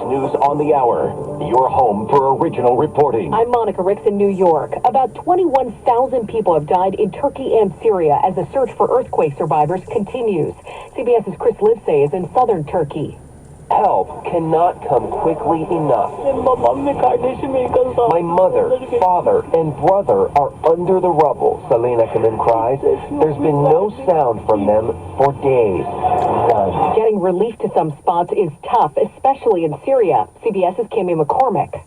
News on the Hour, your home for original reporting. I'm Monica Ricks in New York. About 21,000 people have died in Turkey and Syria as the search for earthquake survivors continues. CBS's Chris Livesay is in southern Turkey. Help cannot come quickly enough. My mother, father, and brother are under the rubble, Selena Kamin cries. There's been no sound from them for days. None. Getting relief to some spots is tough, especially in Syria. CBS's Kimmy McCormick.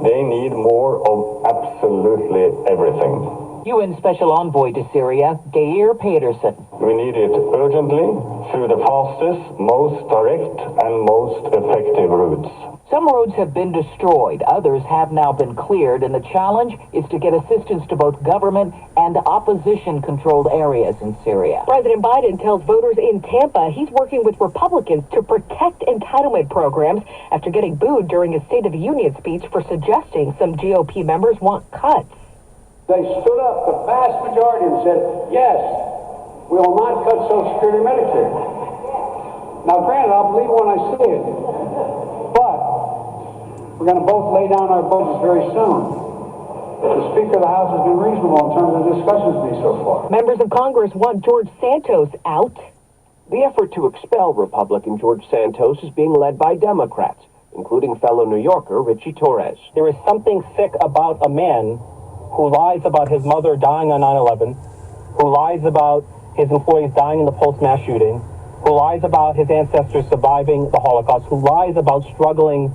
They need more of absolutely everything. UN Special Envoy to Syria, Geir Pedersen. We need it urgently through the fastest, most direct, and most effective routes. Some roads have been destroyed, others have now been cleared, and the challenge is to get assistance to both government and opposition-controlled areas in Syria. President Biden tells voters in Tampa he's working with Republicans to protect entitlement programs after getting booed during his State of the Union speech for suggesting some GOP members want cuts. They stood up, the vast majority, and said, yes, we will not cut Social Security and Medicare. Now, granted, I'll believe when I see it, but we're going to both lay down our budgets very soon. The Speaker of the House has been reasonable in terms of the discussions with me so far. Members of Congress want George Santos out. The effort to expel Republican George Santos is being led by Democrats, including fellow New Yorker Richie Torres. There is something sick about a man who lies about his mother dying on 9/11, who lies about his employees dying in the Pulse mass shooting, who lies about his ancestors surviving the Holocaust, who lies about struggling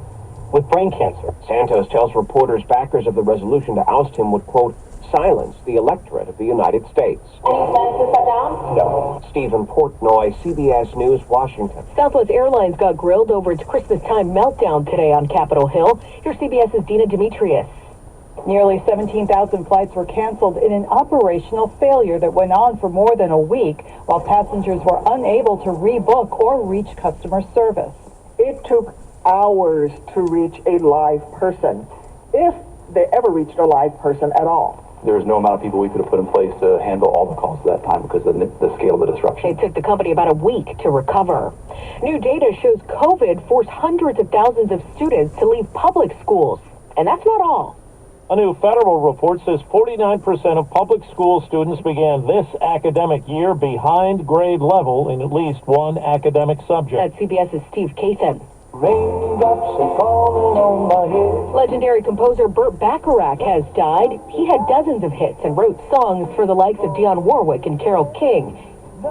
with brain cancer. Santos tells reporters backers of the resolution to oust him would, quote, silence the electorate of the United States. Any plans to shut down? No. Stephen Portnoy, CBS News, Washington. Southwest Airlines got grilled over its Christmas time meltdown today on Capitol Hill. Here's CBS's Dina Demetrius. Nearly 17,000 flights were canceled in an operational failure that went on for more than a week, while passengers were unable to rebook or reach customer service. It took hours to reach a live person, if they ever reached a live person at all. There was no amount of people we could have put in place to handle all the calls at that time because of the scale of the disruption. It took the company about a week to recover. New data shows COVID forced hundreds of thousands of students to leave public schools. And that's not all. A new federal report says 49% of public school students began this academic year behind grade level in at least one academic subject. That's CBS's Steve Kathan. Raindrops are falling on my head. Legendary composer Burt Bacharach has died. He had dozens of hits and wrote songs for the likes of Dionne Warwick and Carole King.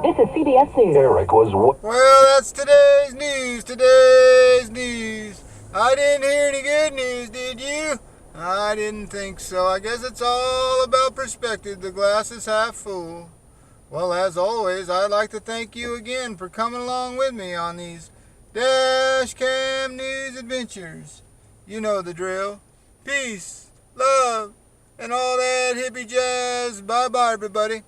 This is CBS News. Eric was... Well, that's today's news. I didn't hear any good news, did you? I didn't think so. I guess it's all about perspective. The glass is half full. Well, as always, I'd like to thank you again for coming along with me on these Dash Cam News adventures. You know the drill. Peace, love, and all that hippie jazz. Bye-bye, everybody.